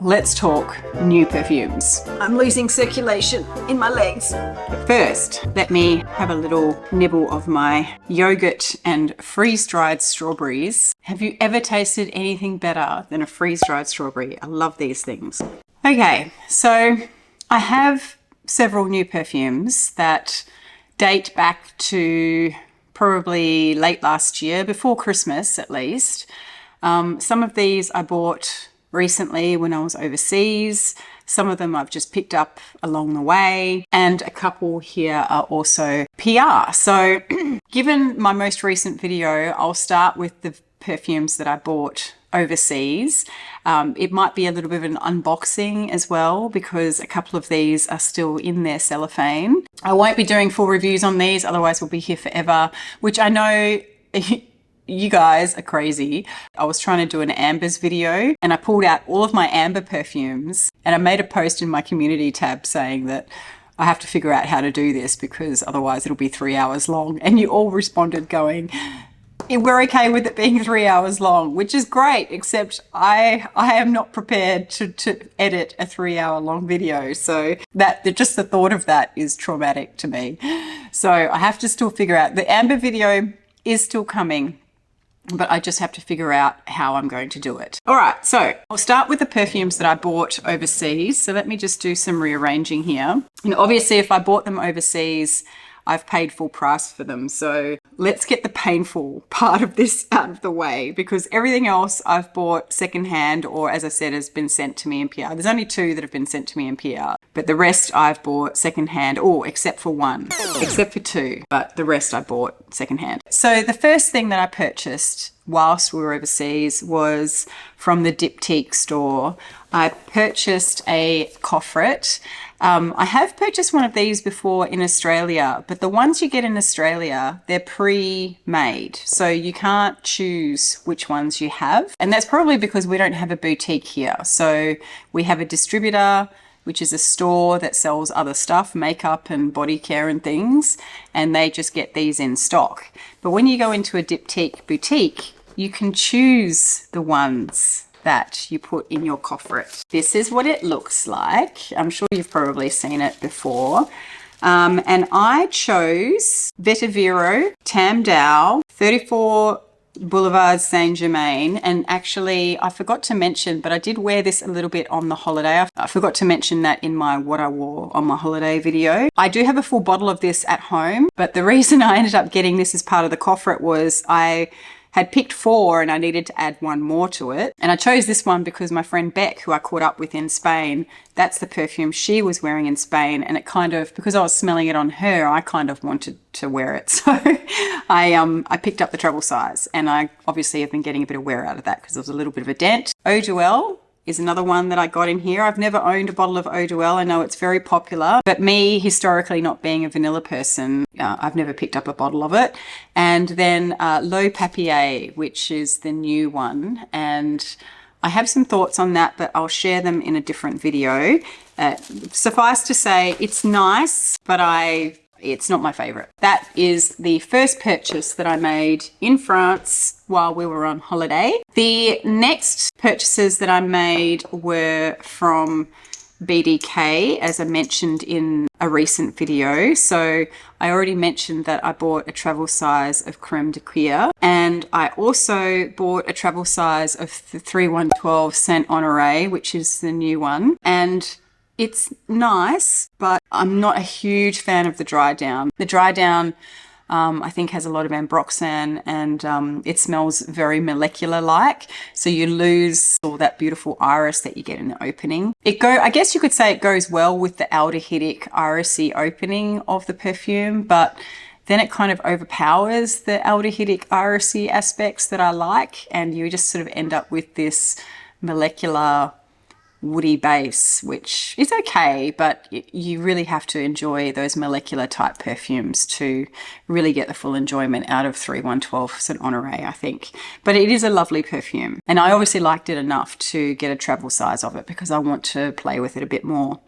let's talk new perfumes. I'm losing circulation in my legs. But first, let me have a little nibble of my yogurt and freeze-dried strawberries. Have you ever tasted anything better than a freeze-dried strawberry? I love these things. Okay, so I have several new perfumes that date back to probably late last year, before Christmas at least. Some of these I bought recently when I was overseas. Some of them I've just picked up along the way, and a couple here are also PR. So given my most recent video, I'll start with the perfumes that I bought overseas. It might be a little bit of an unboxing as well, because a couple of these are still in their cellophane. I won't be doing full reviews on these, otherwise we'll be here forever, which I know you guys are crazy. I was trying to do an ambers video and I pulled out all of my amber perfumes and I made a post in my community tab saying that I have to figure out how to do this because otherwise it'll be 3 hours long. And you all responded going, we're okay with it being 3 hours long, which is great, except I am not prepared to edit a 3 hour long video. So just the thought of that is traumatic to me. So I have to still figure out, the amber video is still coming, but I just have to figure out how I'm going to do it. All right, so I'll start with the perfumes that I bought overseas. So let me just do some rearranging here. And obviously if I bought them overseas, I've paid full price for them. So let's get the painful part of this out of the way, because everything else I've bought secondhand, or as I said, has been sent to me in PR. There's only 2 that have been sent to me in PR, but the rest I've bought secondhand, except for 1, except for 2, but the rest I bought secondhand. So the first thing that I purchased whilst we were overseas was from the Diptyque store. I purchased a coffret. I have purchased one of these before in Australia, but the ones you get in Australia, they're pre-made. So you can't choose which ones you have. And that's probably because we don't have a boutique here. So we have a distributor, which is a store that sells other stuff, makeup and body care and things, and they just get these in stock. But when you go into a Diptyque boutique, you can choose the ones that you put in your coffret. This is what it looks like. I'm sure you've probably seen it before. And I chose Vetyverio, Tam Dao, 34 Boulevard St Germain. And actually, I forgot to mention, but I did wear this a little bit on the holiday. I forgot to mention that in my what I wore on my holiday video. I do have a full bottle of this at home, but the reason I ended up getting this as part of the coffret was I had picked 4 and I needed to add 1 more to it. And I chose this one because my friend Beck, who I caught up with in Spain, that's the perfume she was wearing in Spain. And it kind of, because I was smelling it on her, I kind of wanted to wear it. So I picked up the travel size, and I obviously have been getting a bit of wear out of that because there was a little bit of a dent. Eau Duelle is another one that I got in here. I've never owned a bottle of Eau Duelle. I know it's very popular, but me, historically not being a vanilla person, I've never picked up a bottle of it. And then L'Eau Papier, which is the new one. And I have some thoughts on that, but I'll share them in a different video. Suffice to say, it's nice, but it's not my favorite. That is the first purchase that I made in France while we were on holiday. The next purchases that I made were from BDK, as I mentioned in a recent video. So I already mentioned that I bought a travel size of Creme de Cuir, and I also bought a travel size of the 3112 Saint-Honore, which is the new one. And it's nice, but I'm not a huge fan of the dry down. The dry down, I think, has a lot of ambroxan, and it smells very molecular-like. So you lose all that beautiful iris that you get in the opening. I guess you could say it goes well with the aldehydic irisy opening of the perfume, but then it kind of overpowers the aldehydic irisy aspects that I like, and you just sort of end up with this molecular woody base, which is okay, but you really have to enjoy those molecular type perfumes to really get the full enjoyment out of 3112 Saint-Honore, I think. But it is a lovely perfume, and I obviously liked it enough to get a travel size of it because I want to play with it a bit more.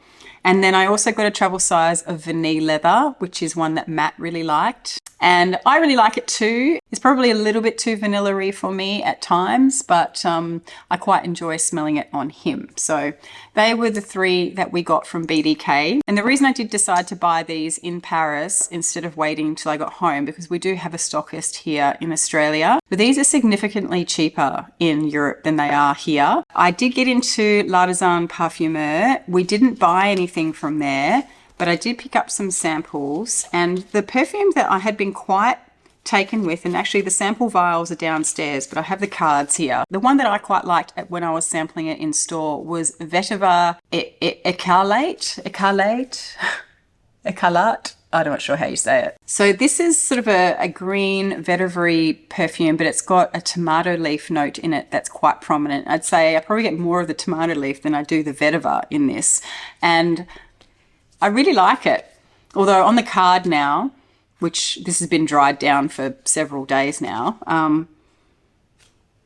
And then I also got a travel size of Vanille leather, which is one that Matt really liked. And I really like it too. It's probably a little bit too vanilla-y for me at times, but I quite enjoy smelling it on him. So they were the three that we got from BDK. And the reason I did decide to buy these in Paris instead of waiting till I got home, because we do have a stockist here in Australia, but these are significantly cheaper in Europe than they are here. I did get into L'Artisan Parfumeur. We didn't buy anything from there, but I did pick up some samples, and the perfumes that I had been quite taken with, and actually the sample vials are downstairs, but I have the cards here. The one that I quite liked when I was sampling it in store was Vetiver Ecarlate. I'm not sure how you say it. So this is sort of a green vetiver perfume, but it's got a tomato leaf note in it that's quite prominent. I'd say I probably get more of the tomato leaf than I do the vetiver in this. And I really like it. Although on the card now, which this has been dried down for several days now,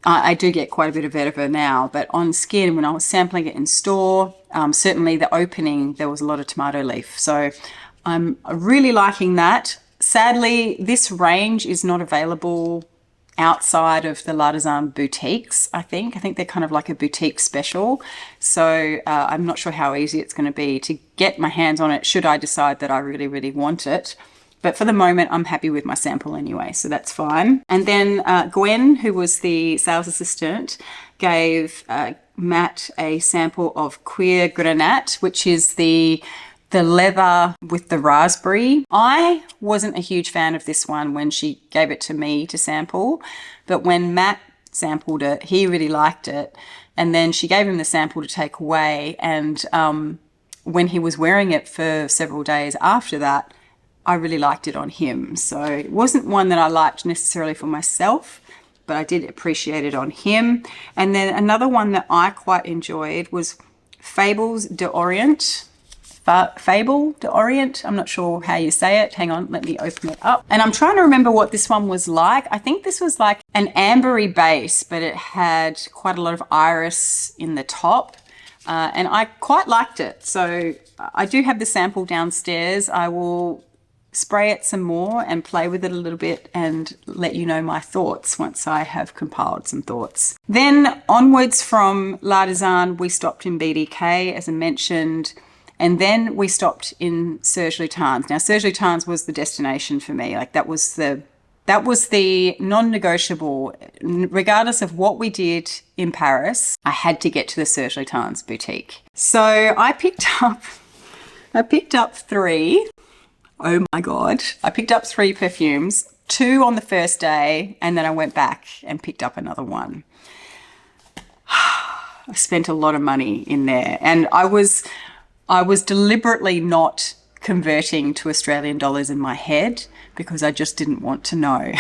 I do get quite a bit of vetiver now, but on skin, when I was sampling it in store, certainly the opening, there was a lot of tomato leaf. So I'm really liking that. Sadly, this range is not available outside of the L'Artisan boutiques, I think. I think they're kind of like a boutique special. So I'm not sure how easy it's going to be to get my hands on it should I decide that I really, really want it. But for the moment, I'm happy with my sample anyway, so that's fine. And then Gwen, who was the sales assistant, gave Matt a sample of Cuir Granat, which is the leather with the raspberry. I wasn't a huge fan of this one when she gave it to me to sample, but when Matt sampled it, he really liked it. And then she gave him the sample to take away. And when he was wearing it for several days after that, I really liked it on him. So it wasn't one that I liked necessarily for myself, but I did appreciate it on him. And then another one that I quite enjoyed was Fables d'Orient. Fable d'Orient. I'm not sure how you say it. Hang on, let me open it up. And I'm trying to remember what this one was like. I think this was like an ambery base, but it had quite a lot of iris in the top. And I quite liked it. So I do have the sample downstairs. I will spray it some more and play with it a little bit and let you know my thoughts once I have compiled some thoughts. Then onwards from L'Artisan, we stopped in BDK, as I mentioned, and then we stopped in Serge Lutens. Now, Serge Lutens was the destination for me. Like that was the non-negotiable. Regardless of what we did in Paris, I had to get to the Serge Lutens boutique. So I picked up three. Oh my God. I picked up 3 perfumes, 2 on the first day, and then I went back and picked up another one. I spent a lot of money in there, and I was deliberately not converting to Australian dollars in my head because I just didn't want to know.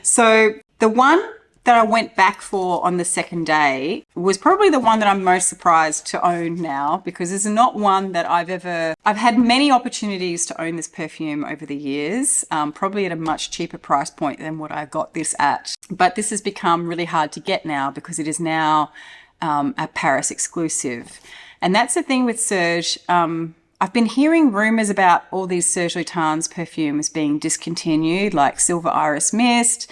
So the one that I went back for on the second day was probably the one that I'm most surprised to own now, because it's not one that I've had many opportunities to own this perfume over the years, probably at a much cheaper price point than what I got this at. But this has become really hard to get now because it is now a Paris exclusive. And that's the thing with Serge. I've been hearing rumors about all these Serge Lutens perfumes being discontinued, like Silver Iris Mist,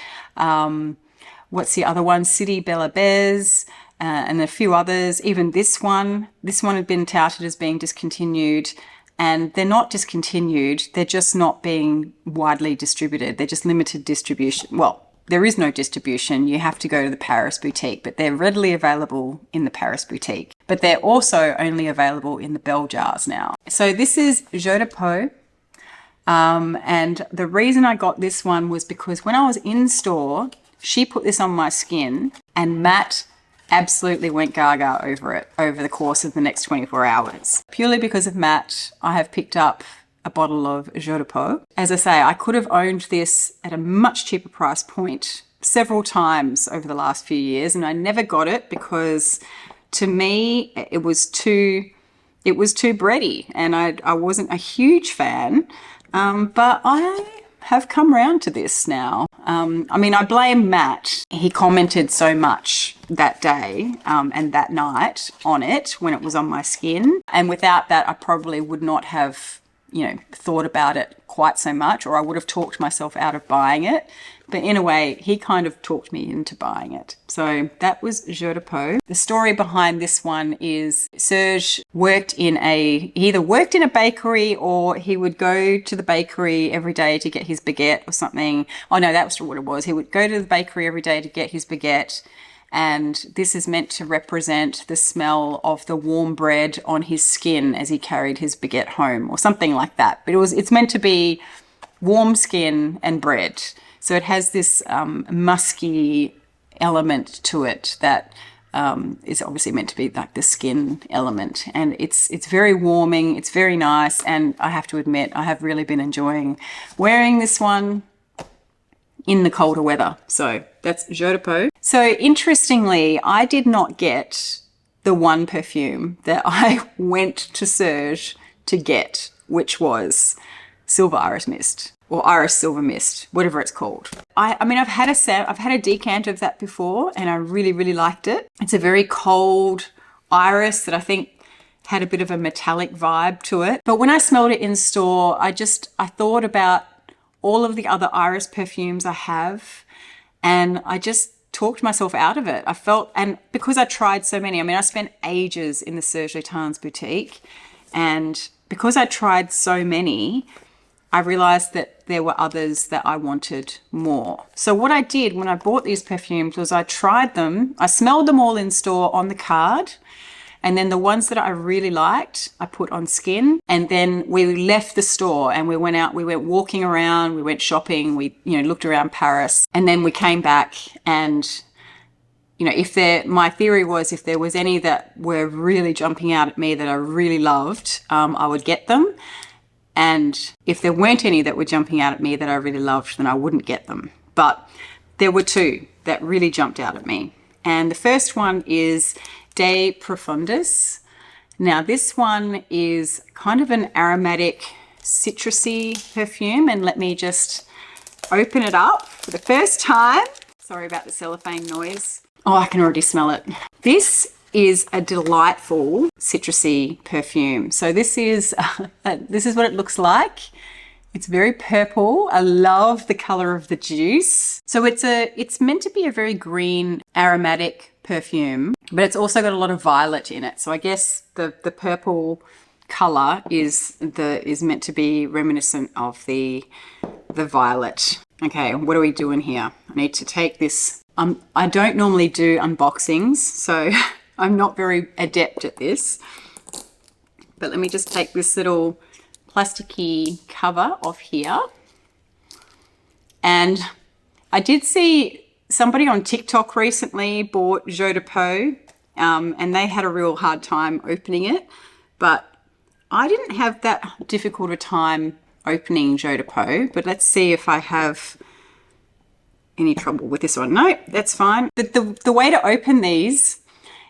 what's the other one? City Bella Bez, and a few others. Even this one had been touted as being discontinued, and they're not discontinued. They're just not being widely distributed. They're just limited distribution. Well, there is no distribution. You have to go to the Paris boutique, but they're readily available in the Paris boutique. But they're also only available in the bell jars now. So this is Jeux de Peau. And the reason I got this one was because when I was in store, she put this on my skin and Matt absolutely went gaga over it over the course of the next 24 hours. Purely because of Matt, I have picked up a bottle of Jeux de Peau. As I say, I could have owned this at a much cheaper price point several times over the last few years, and I never got it because to me it was too bready, and I wasn't a huge fan. But I have come round to this now. I mean, I blame Matt. He commented so much that day and that night on it when it was on my skin. And without that, I probably would not have thought about it quite so much, or I would have talked myself out of buying it. But in a way, he kind of talked me into buying it. So that was Jeux de Peau. The story behind this one is Serge either worked in a bakery, or he would go to the bakery every day to get his baguette or something. Oh no, that was what it was. He would go to the bakery every day to get his baguette. And this is meant to represent the smell of the warm bread on his skin as he carried his baguette home, or something like that. But it's meant to be warm skin and bread. So it has this musky element to it that is obviously meant to be like the skin element. And it's very warming, it's very nice, and I have to admit, I have really been enjoying wearing this one in the colder weather. So that's Jeux de Peau. So interestingly, I did not get the one perfume that I went to Serge to get, which was Silver Iris Mist, or Iris Silver Mist, whatever it's called. I mean, I've had a decanter of that before, and I really, really liked it. It's a very cold iris that I think had a bit of a metallic vibe to it. But when I smelled it in store, I thought about all of the other iris perfumes I have, and I just talked myself out of it. And because I tried so many, I mean, I spent ages in the Serge Lutens boutique, and because I tried so many, I realized that there were others that I wanted more. So what I did when I bought these perfumes was I tried them, I smelled them all in store on the card, and then the ones that I really liked, I put on skin. And then we left the store and we went walking around, we went shopping, we, looked around Paris. And then we came back, and, my theory was if there was any that were really jumping out at me that I really loved, I would get them. And if there weren't any that were jumping out at me that I really loved, then I wouldn't get them. But there were two that really jumped out at me. And the first one is De Profundis. Now this one is kind of an aromatic citrusy perfume, and let me just open it up for the first time. Sorry about the cellophane noise. Oh, I can already smell it. This is a delightful citrusy perfume. So this is what it looks like. It's very purple. I love the color of the juice. So it's meant to be a very green aromatic perfume, but it's also got a lot of violet in it. So I guess the purple color is meant to be reminiscent of the violet. Okay, what are we doing here? I need to take this. I don't normally do unboxings, so I'm not very adept at this. But let me just take this little plasticky cover off here. And I did see somebody on TikTok recently bought Jeux de Peau, and they had a real hard time opening it. But I didn't have that difficult a time opening Jeux de Peau. But let's see if I have any trouble with this one. No, that's fine. But the way to open these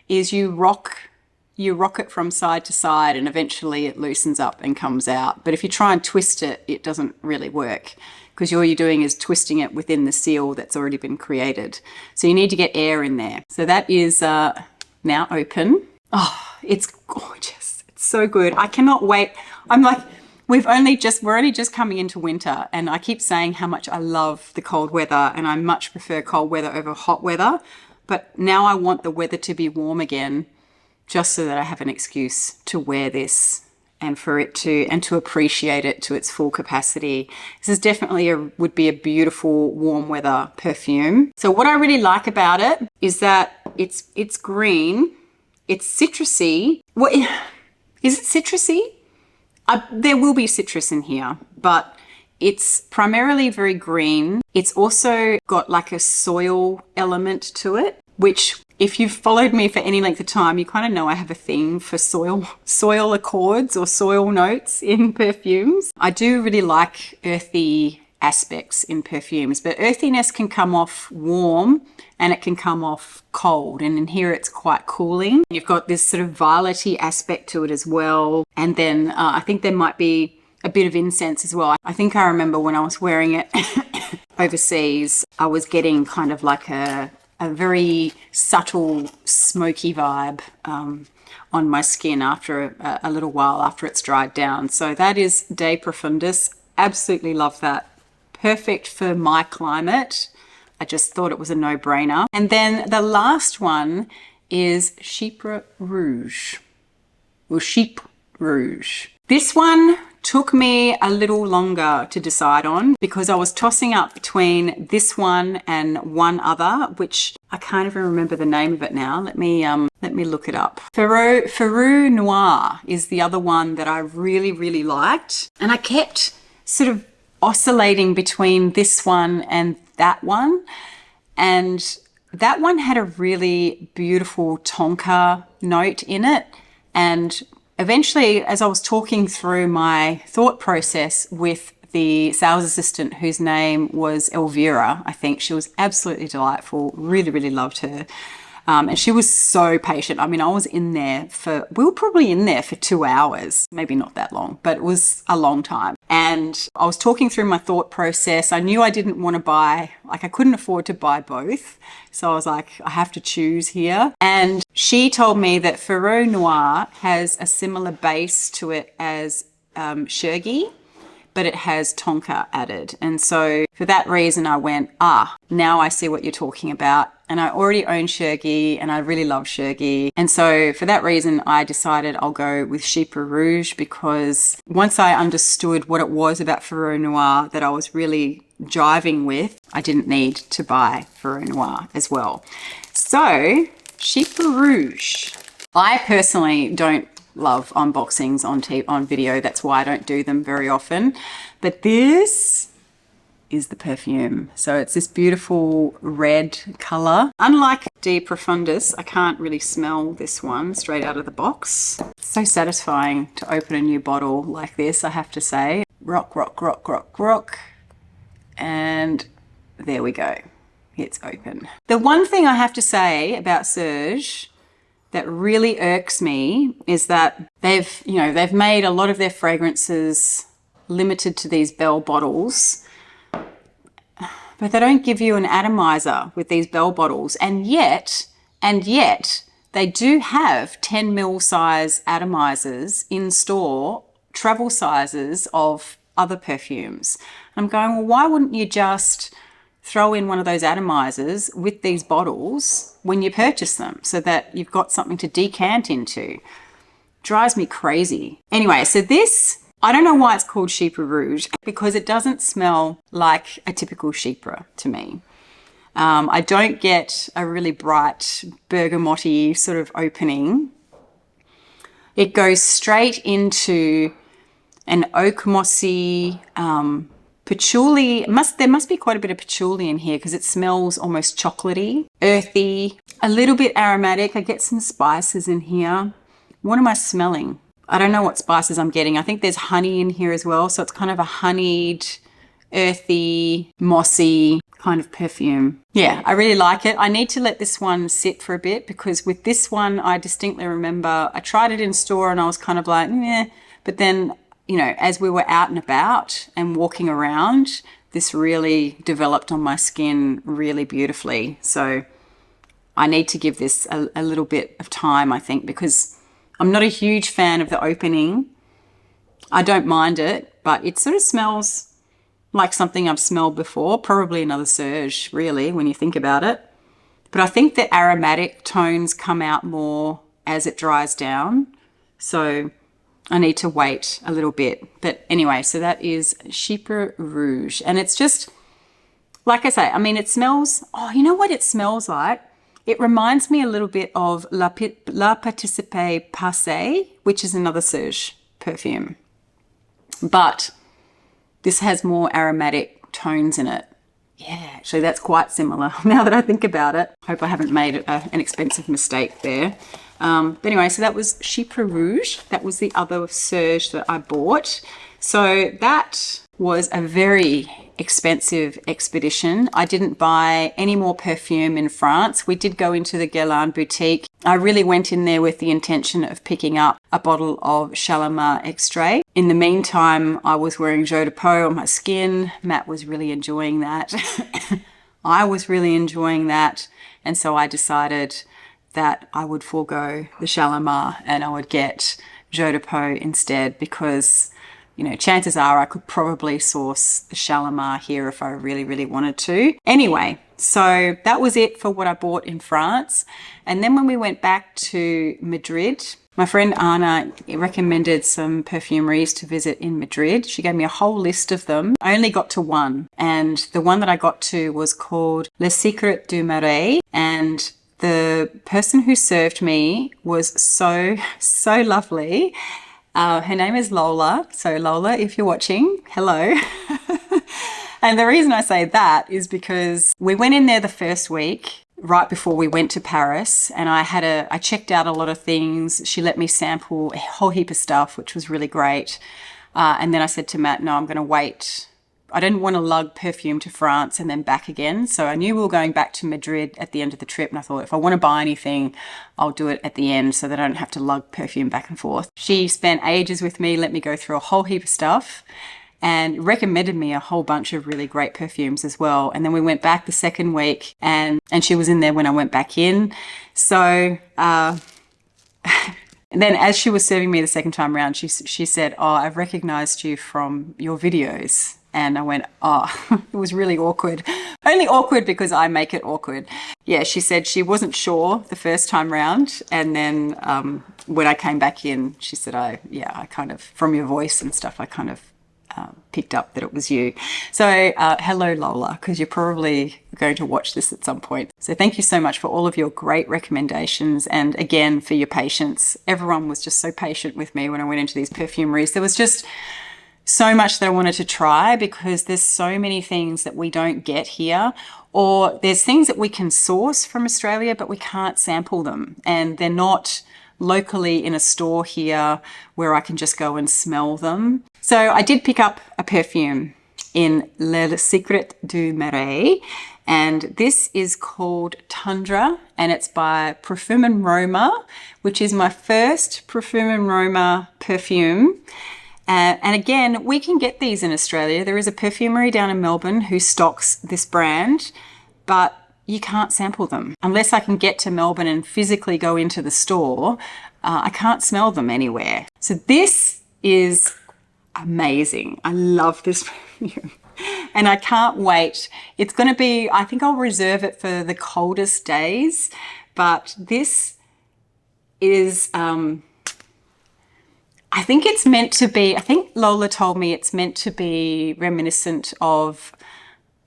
is you rock it from side to side, and eventually it loosens up and comes out. But if you try and twist it, it doesn't really work, because all you're doing is twisting it within the seal that's already been created. So you need to get air in there. So that is now open. Oh, it's gorgeous. It's so good. I cannot wait. I'm like, we're only just coming into winter, and I keep saying how much I love the cold weather, and I much prefer cold weather over hot weather. But now I want the weather to be warm again, just so that I have an excuse to wear this and to appreciate it to its full capacity. This is definitely would be a beautiful warm weather perfume. So what I really like about it is that it's green, it's citrusy. What is it citrusy? There will be citrus in here, but it's primarily very green. It's also got like a soil element to it, which if you've followed me for any length of time, you kind of know I have a thing for soil accords or soil notes in perfumes. I do really like earthy aspects in perfumes, but earthiness can come off warm and it can come off cold. And in here it's quite cooling. You've got this sort of violet-y aspect to it as well. And then I think there might be a bit of incense as well. I think I remember when I was wearing it overseas, I was getting kind of like a very subtle smoky vibe on my skin after a little while after it's dried down. So that is De Profundis. Absolutely love that. Perfect for my climate. I just thought it was a no-brainer. And then the last one is Chypre Rouge, or Chypre Rouge. This one took me a little longer to decide on because I was tossing up between this one and one other, which I can't even remember the name of it now. Let me look it up. Fureur Noir is the other one that I really, really liked. And I kept sort of oscillating between this one and that one. And that one had a really beautiful tonka note in it. And eventually, as I was talking through my thought process with the sales assistant, whose name was Elvira, I think, she was absolutely delightful. Really, really loved her. And she was so patient. I mean, we were probably in there for 2 hours, maybe not that long, but it was a long time. And I was talking through my thought process. I knew I didn't want to buy, I couldn't afford to buy both. So I was like, I have to choose here. And she told me that Fureur Noir has a similar base to it as Shergi, but it has tonka added. And so for that reason, I went, now I see what you're talking about. And I already own Shergi and I really love Shergi. And so for that reason, I decided I'll go with Chypre Rouge, because once I understood what it was about Fureur Noir that I was really jiving with, I didn't need to buy Fureur Noir as well. So Chypre Rouge. I personally don't love unboxings on video. That's why I don't do them very often. But this is the perfume. So it's this beautiful red color. Unlike De Profundis, I can't really smell this one straight out of the box. It's so satisfying to open a new bottle like this, I have to say. Rock, rock, rock, rock, rock. And there we go. It's open. The one thing I have to say about Serge that really irks me is that they've made a lot of their fragrances limited to these Bell bottles, but they don't give you an atomizer with these Bell bottles. And yet they do have 10 ml size atomizers in store, travel sizes of other perfumes. I'm going, well, why wouldn't you just throw in one of those atomizers with these bottles when you purchase them so that you've got something to decant into? Drives me crazy. Anyway, so this, I don't know why it's called Chypre Rouge, because it doesn't smell like a typical Chypre to me. I don't get a really bright bergamoty sort of opening. It goes straight into an oak mossy, patchouli. There must be quite a bit of patchouli in here because it smells almost chocolatey, earthy, a little bit aromatic. I get some spices in here. What am I smelling? I don't know what spices I'm getting. I think there's honey in here as well. So it's kind of a honeyed, earthy, mossy kind of perfume. Yeah, I really like it. I need to let this one sit for a bit, because with this one, I distinctly remember I tried it in store and I was kind of like, meh. But then, as we were out and about and walking around, this really developed on my skin really beautifully. So I need to give this a little bit of time, I think, because I'm not a huge fan of the opening. I don't mind it, but it sort of smells like something I've smelled before, probably another Serge, really, when you think about it. But I think the aromatic tones come out more as it dries down. So I need to wait a little bit. But anyway, so that is Chypre Rouge. And it's just, like I say, I mean, it smells, you know what it smells like? It reminds me a little bit of La Participe Passé, which is another Serge perfume. But this has more aromatic tones in it. Yeah, actually that's quite similar now that I think about it. Hope I haven't made an expensive mistake there. But anyway, so that was Chypre Rouge. That was the other Serge that I bought. So that was a very expensive expedition. I didn't buy any more perfume in France. We did go into the Guerlain boutique. I really went in there with the intention of picking up a bottle of Shalimar Extrait. In the meantime, I was wearing Jeux de Peau on my skin. Matt was really enjoying that. I was really enjoying that. And so I decided that I would forego the Shalimar and I would get Jeux de Peau instead, because, you know, chances are I could probably source the Shalimar here if I really, really wanted to. Anyway, so that was it for what I bought in France. And then when we went back to Madrid, my friend Anna recommended some perfumeries to visit in Madrid. She gave me a whole list of them. I only got to one, and the one that I got to was called Le Secret du Marais, and the person who served me was so lovely. Her name is Lola. So Lola, if you're watching, hello. And the reason I say that is because we went in there the first week, right before we went to Paris, and I checked out a lot of things. She let me sample a whole heap of stuff, which was really great. And then I said to Matt, no, I'm going to wait. I didn't want to lug perfume to France and then back again. So I knew we were going back to Madrid at the end of the trip. And I thought, if I want to buy anything, I'll do it at the end so that I don't have to lug perfume back and forth. She spent ages with me, let me go through a whole heap of stuff, and recommended me a whole bunch of really great perfumes as well. And then we went back the second week, and she was in there when I went back in. So and then as she was serving me the second time around, she said, oh, I've recognized you from your videos. And I went, oh, it was really awkward. Only awkward because I make it awkward. Yeah, she said she wasn't sure the first time round. And then when I came back in, she said, I kind of, from your voice and stuff, I kind of picked up that it was you. So hello, Lola, because you're probably going to watch this at some point. So thank you so much for all of your great recommendations, and again for your patience. Everyone was just so patient with me when I went into these perfumeries. There was just so much that I wanted to try, because there's so many things that we don't get here, or there's things that we can source from Australia but we can't sample them, and they're not locally in a store here where I can just go and smell them. So I did pick up a perfume in Le Secret du Marais, and this is called Thundra, and it's by Profumum Roma, which is my first Profumum Roma perfume. And again, we can get these in Australia. There is a perfumery down in Melbourne who stocks this brand, but you can't sample them. Unless I can get to Melbourne and physically go into the store, I can't smell them anywhere. So this is amazing. I love this perfume. And I can't wait. It's going to be, I think I'll reserve it for the coldest days, but this is, I think it's meant to be, I think Lola told me it's meant to be reminiscent of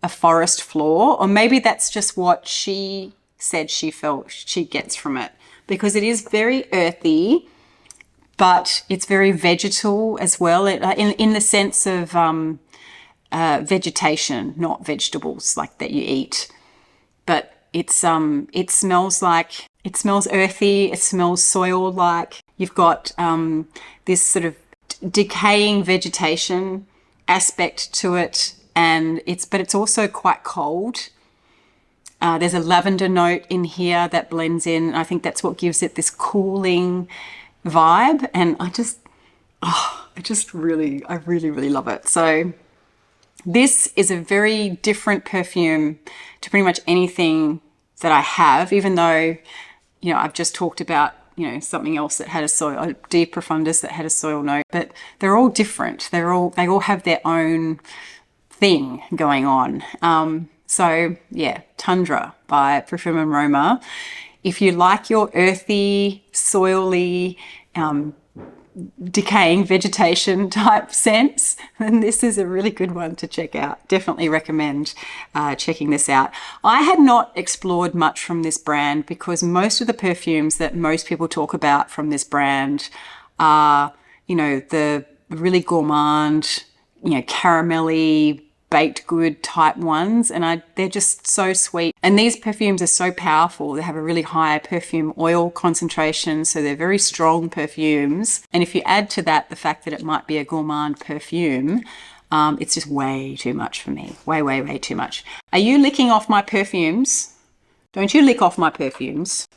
a forest floor, or maybe that's just what she said she felt she gets from it, because it is very earthy, but it's very vegetal as well, in the sense of vegetation, not vegetables like that you eat. But it's it smells earthy, it smells soil-like. You've got this sort of decaying vegetation aspect to it, and it's also quite cold. There's a lavender note in here that blends in. I think that's what gives it this cooling vibe, and I really, really love it. So this is a very different perfume to pretty much anything that I have, even though, you know, I've just talked about, you know, something else that had a soil, deep Profundis that had a soil note, but they're all different. They all have their own thing going on. So yeah, Thundra by Profumum Roma. If you like your earthy, soily, decaying vegetation type scents, then this is a really good one to check out. Definitely recommend checking this out. I had not explored much from this brand, because most of the perfumes that most people talk about from this brand are, you know, the really gourmand, you know, caramelly, baked good type ones, and they're just so sweet. And these perfumes are so powerful. They have a really high perfume oil concentration, so they're very strong perfumes. And if you add to that the fact that it might be a gourmand perfume, it's just way too much for me. Way too much. Are you licking off my perfumes? Don't you lick off my perfumes.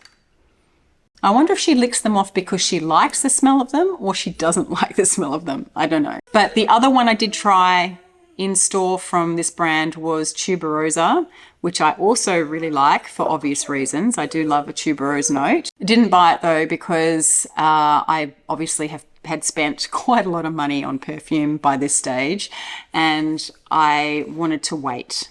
I wonder if she licks them off because she likes the smell of them, or she doesn't like the smell of them. I don't know. But the other one I did try in store from this brand was tuberosa, which I also really like for obvious reasons. I do love a tuberose note. I didn't buy it though because I obviously had spent quite a lot of money on perfume by this stage, and I wanted to wait.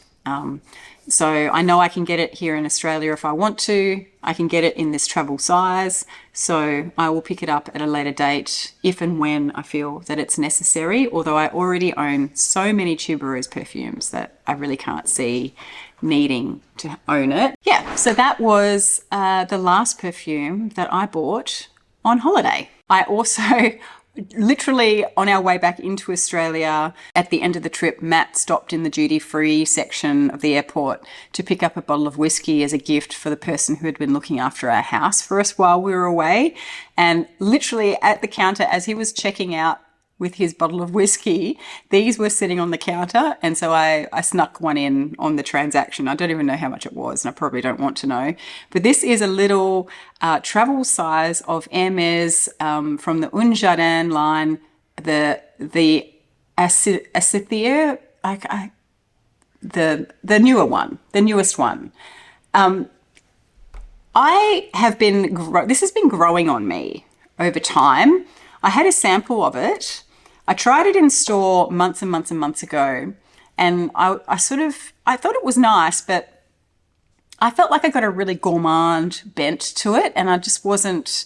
So I know I can get it here in Australia if I want to. I can get it in this travel size. So I will pick it up at a later date if and when I feel that it's necessary. Although I already own so many tuberose perfumes that I really can't see needing to own it. Yeah, so that was the last perfume that I bought on holiday. I also literally on our way back into Australia at the end of the trip, Matt stopped in the duty-free section of the airport to pick up a bottle of whiskey as a gift for the person who had been looking after our house for us while we were away. And literally at the counter, as he was checking out with his bottle of whiskey, these were sitting on the counter. And so I snuck one in on the transaction. I don't even know how much it was, and I probably don't want to know. But this is a little travel size of Hermes from the Jardin line, the Acithier, the newer one, the newest one. I have been, this has been growing on me over time. I had a sample of it. I tried it in store months and months and months ago, and I thought it was nice, but I felt like I got a really gourmand bent to it, and I just wasn't,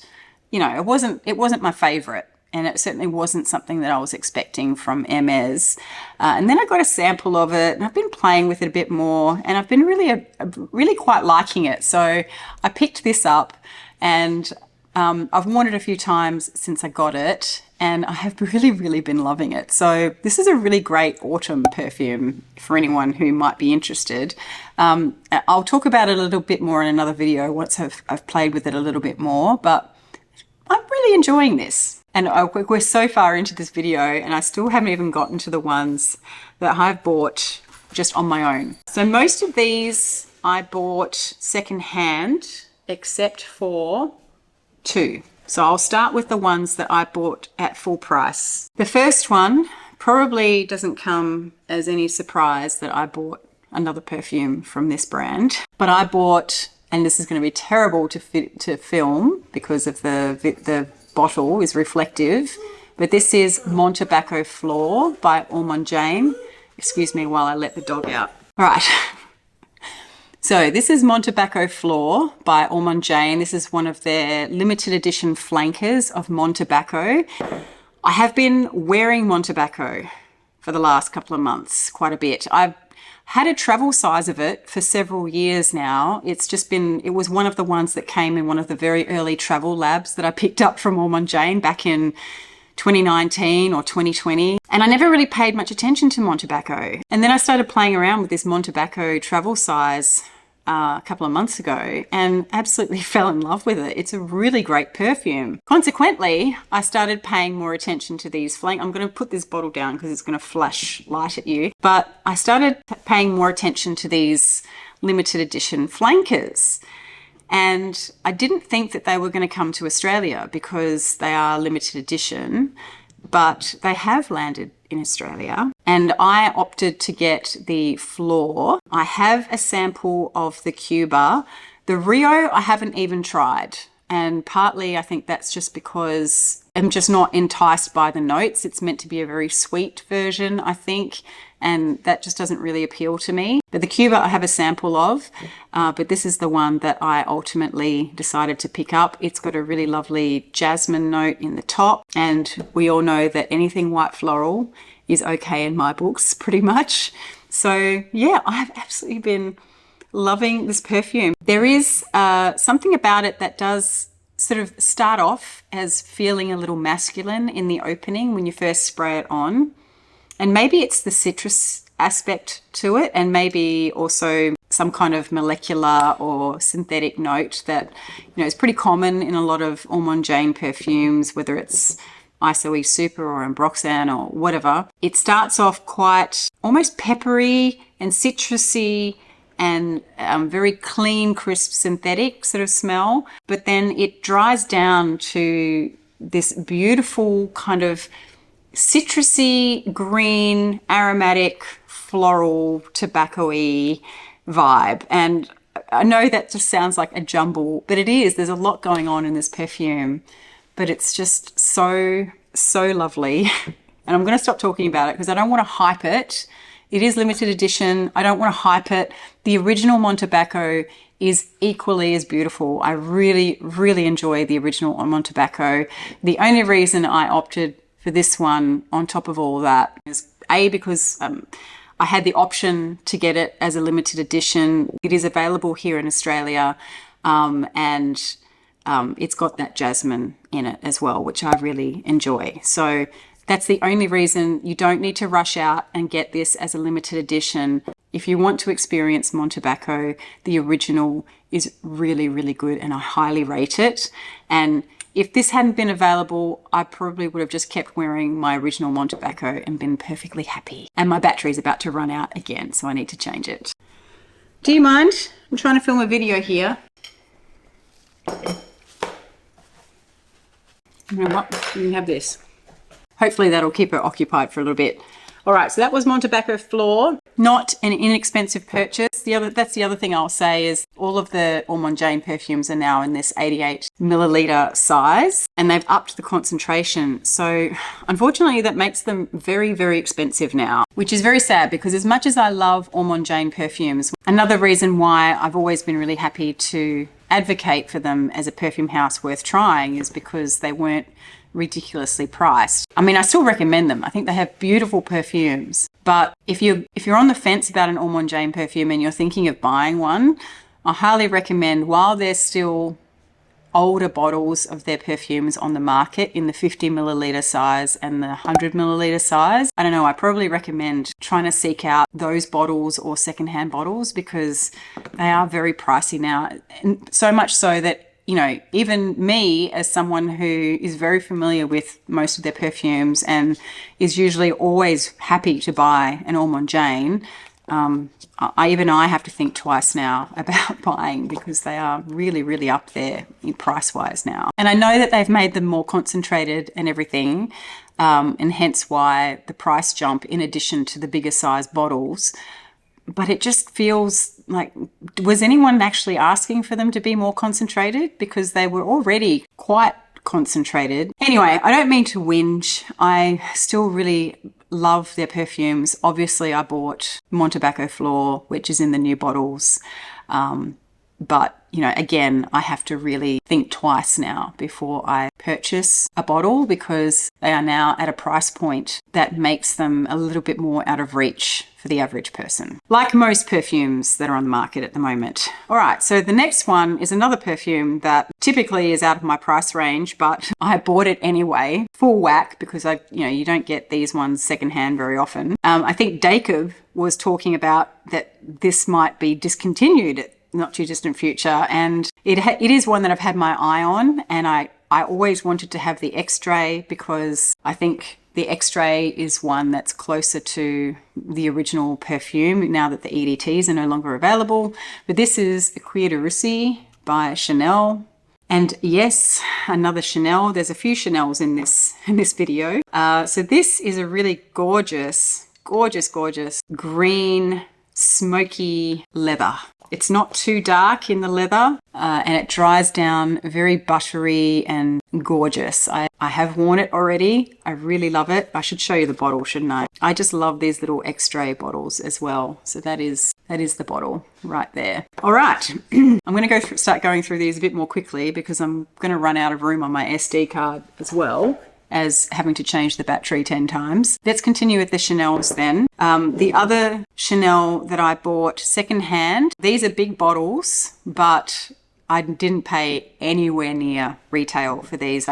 it wasn't my favorite, and it certainly wasn't something that I was expecting from Hermes. And then I got a sample of it, and I've been playing with it a bit more, and I've been really quite liking it. So I picked this up, and I've worn it a few times since I got it, and I have really been loving it. So this is a really great autumn perfume for anyone who might be interested. I'll talk about it a little bit more in another video once I've played with it a little bit more, but I'm really enjoying this. And we're so far into this video, and I still haven't even gotten to the ones that I've bought just on my own. So most of these I bought secondhand, except for two. So I'll start with the ones that I bought at full price. The first one probably doesn't come as any surprise that I bought another perfume from this brand, but I bought, and this is going to be terrible to film because of the bottle is reflective, but this is Mon Tobacco Flor by Ormond Jane. Excuse me while I let the dog out. All right. So this is Mon Tobacco Flor by Ormond Jane. This is one of their limited edition flankers of Mon Tobacco. I have been wearing Mon Tobacco for the last couple of months quite a bit. I've had a travel size of it for several years now. It was one of the ones that came in one of the very early travel labs that I picked up from Ormond Jane back in 2019 or 2020. And I never really paid much attention to Mon Tobacco. And then I started playing around with this Mon Tobacco travel size a couple of months ago and absolutely fell in love with it. It's a really great perfume. Consequently, I started paying more attention to these I'm going to put this bottle down because it's going to flash light at you. But I started paying more attention to these limited edition flankers. And I didn't think that they were going to come to Australia because they are limited edition, but they have landed in Australia. And I opted to get the Flor. I have a sample of the Cuba. The Rio I haven't even tried. And partly I think that's just because I'm just not enticed by the notes. It's meant to be a very sweet version, I think, and that just doesn't really appeal to me. But the Cuba I have a sample of, but this is the one that I ultimately decided to pick up. It's got a really lovely jasmine note in the top, and we all know that anything white floral is okay in my books, pretty much. So yeah, I've absolutely been loving this perfume. There is something about it that does sort of start off as feeling a little masculine in the opening when you first spray it on. And maybe it's the citrus aspect to it, and maybe also some kind of molecular or synthetic note that, is pretty common in a lot of Ormond Jane perfumes, whether it's Isoe Super or Ambroxan or whatever. It starts off quite almost peppery and citrusy and very clean, crisp, synthetic sort of smell. But then it dries down to this beautiful kind of citrusy, green, aromatic, floral, tobacco-y vibe. And I know that just sounds like a jumble, but it is. There's a lot going on in this perfume, but it's just so, so lovely. And I'm going to stop talking about it because I don't want to hype it. It is limited edition. I don't want to hype it. The original Montebaco is equally as beautiful. I really, really enjoy the original Montebaco. The only reason I opted for this one on top of all that is because I had the option to get it as a limited edition. It is available here in Australia, and it's got that jasmine in it as well, which I really enjoy. So that's the only reason. You don't need to rush out and get this as a limited edition. If you want to experience Montebaco, the original is really, really good and I highly rate it. And if this hadn't been available, I probably would have just kept wearing my original Montebaco and been perfectly happy. And my battery's about to run out again, so I need to change it. Do you mind? I'm trying to film a video here. You know what? You can have this. Hopefully that'll keep her occupied for a little bit. All right, so that was Montebaco Flor. Not an inexpensive purchase. That's the other thing I'll say is all of the Ormond Jane perfumes are now in this 88 milliliter size, and they've upped the concentration. So unfortunately that makes them very, very expensive now, which is very sad because as much as I love Ormond Jane perfumes, another reason why I've always been really happy to advocate for them as a perfume house worth trying is because they weren't ridiculously priced. I mean, I still recommend them. I think they have beautiful perfumes. But if you're on the fence about an Ormond Jane perfume and you're thinking of buying one, I highly recommend, while there's still older bottles of their perfumes on the market in the 50 milliliter size and the 100 milliliter size, I don't know, I probably recommend trying to seek out those bottles or secondhand bottles because they are very pricey now. And so much so that, you know, even me as someone who is very familiar with most of their perfumes and is usually always happy to buy an Ormond Jane, I have to think twice now about buying because they are really, really up there price-wise now. And I know that they've made them more concentrated and everything, and hence why the price jump in addition to the bigger size bottles. But it just feels like, was anyone actually asking for them to be more concentrated? Because they were already quite concentrated. Anyway, I don't mean to whinge. I still really love their perfumes. Obviously, I bought Montebaco Flor, which is in the new bottles. But, you know, again, I have to really think twice now before I purchase a bottle because they are now at a price point that makes them a little bit more out of reach for the average person, like most perfumes that are on the market at the moment. All right, so the next one is another perfume that typically is out of my price range, but I bought it anyway, full whack, because you don't get these ones secondhand very often. I think Diptyque was talking about that this might be discontinued at not too distant future, and it is one that I've had my eye on, and I always wanted to have the Extrait because I think the Extrait is one that's closer to the original perfume now that the EDTs are no longer available. But this is Cuir de Russie by Chanel. And yes, another Chanel. There's a few Chanels in this video. So this is a really gorgeous, gorgeous, gorgeous green, smoky leather. It's not too dark in the leather, and it dries down very buttery and gorgeous. I have worn it already. I really love it. I should show you the bottle, shouldn't I? I just love these little Extrait bottles as well. So that is the bottle right there. All right, I'm going to start going through these a bit more quickly because I'm going to run out of room on my SD card as well as having to change the battery 10 times. Let's continue with the Chanels then. The other Chanel that I bought secondhand, these are big bottles, but I didn't pay anywhere near retail for these.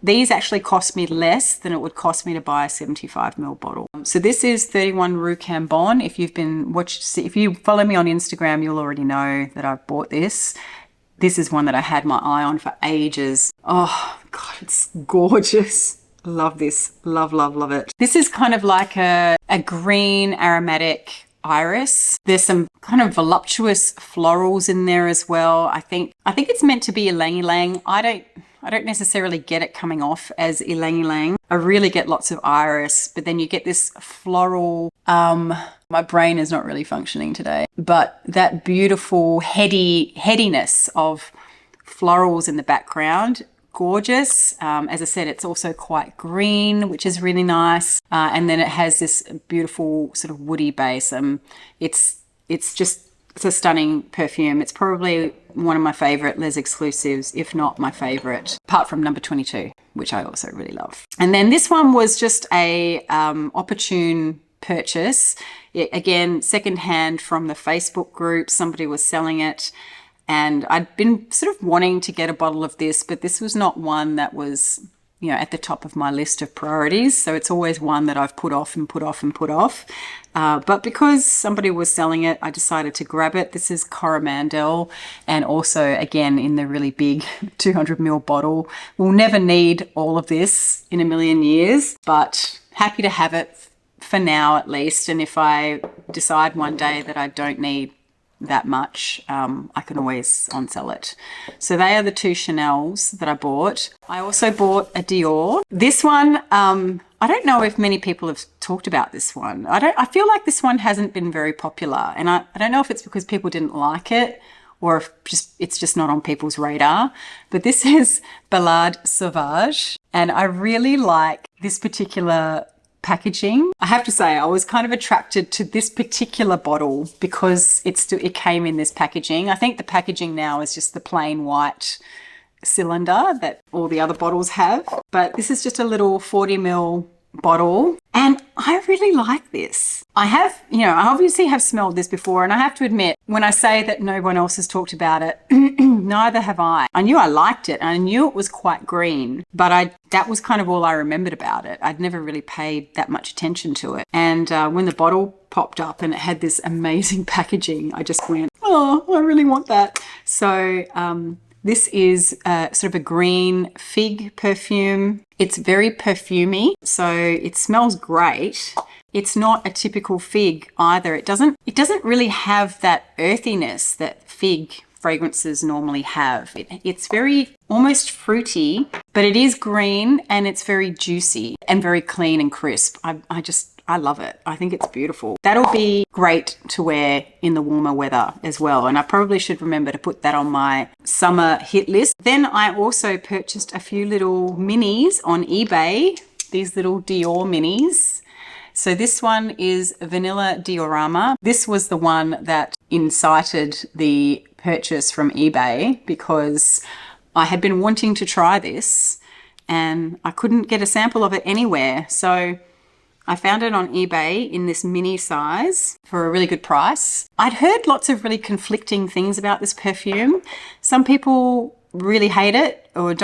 These actually cost me less than it would cost me to buy a 75ml bottle. So this is 31 Rue Cambon. If you follow me on Instagram, you'll already know that I've bought this. This is one that I had my eye on for ages. Oh God, it's gorgeous. Love this. Love, love, love it. This is kind of like a green aromatic iris. There's some kind of voluptuous florals in there as well. I think it's meant to be a ylang ylang. I I don't necessarily get it coming off as ylang ylang. I really get lots of iris, but then you get this floral, my brain is not really functioning today, but that beautiful headiness of florals in the background. Gorgeous. As I said, it's also quite green, which is really nice. And then it has this beautiful sort of woody base. It's a stunning perfume. It's probably one of my favorite Les Exclusives, if not my favorite, apart from number 22, which I also really love. And then this one was just a opportune purchase. Again, secondhand from the Facebook group. Somebody was selling it. And I'd been sort of wanting to get a bottle of this, but this was not one that was, you know, at the top of my list of priorities. So it's always one that I've put off and put off and put off. But because somebody was selling it, I decided to grab it. This is Coromandel, and also, again, in the really big 200ml bottle. We'll never need all of this in a million years, but happy to have it for now at least. And if I decide one day that I don't need that much, I can always on-sell it. So they are the two Chanels that I bought. I also bought a Dior. This one, I don't know if many people have talked about this one. I feel like this one hasn't been very popular, and I don't know if it's because people didn't like it or if it's just not on people's radar. But this is Ballade Sauvage, and I really like this particular packaging. I have to say, I was kind of attracted to this particular bottle because it came in this packaging. I think the packaging now is just the plain white cylinder that all the other bottles have, but this is just a little 40ml bottle, and I really like this. I obviously have smelled this before, and I have to admit, when I say that no one else has talked about it, neither have I. I knew I liked it, and I knew it was quite green, but that was kind of all I remembered about it. I'd never really paid that much attention to it. And when the bottle popped up and it had this amazing packaging, I just went, oh, I really want that. So this is sort of a green fig perfume. It's very perfumey, so it smells great. It's not a typical fig either. It doesn't really have that earthiness that fig fragrances normally have. It's very almost fruity, but it is green and it's very juicy and very clean and crisp. I love it. I think it's beautiful. That'll be great to wear in the warmer weather as well. And I probably should remember to put that on my summer hit list. Then I also purchased a few little minis on eBay, these little Dior minis. So this one is Vanilla Diorama. This was the one that incited the purchase from eBay because I had been wanting to try this and I couldn't get a sample of it anywhere. So I found it on eBay in this mini size for a really good price. I'd heard lots of really conflicting things about this perfume. Some people really hate it or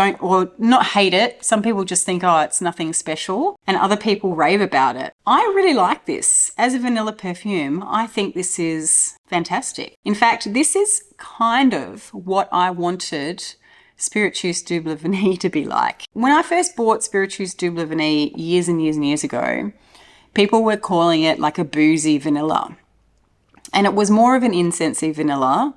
not hate it. Some people just think, oh, it's nothing special. And other people rave about it. I really like this. As a vanilla perfume, I think this is fantastic. In fact, this is kind of what I wanted Spiritueuse Double Vanille to be like. When I first bought Spiritueuse Double Vanille years and years and years ago, people were calling it like a boozy vanilla. And it was more of an incensey vanilla.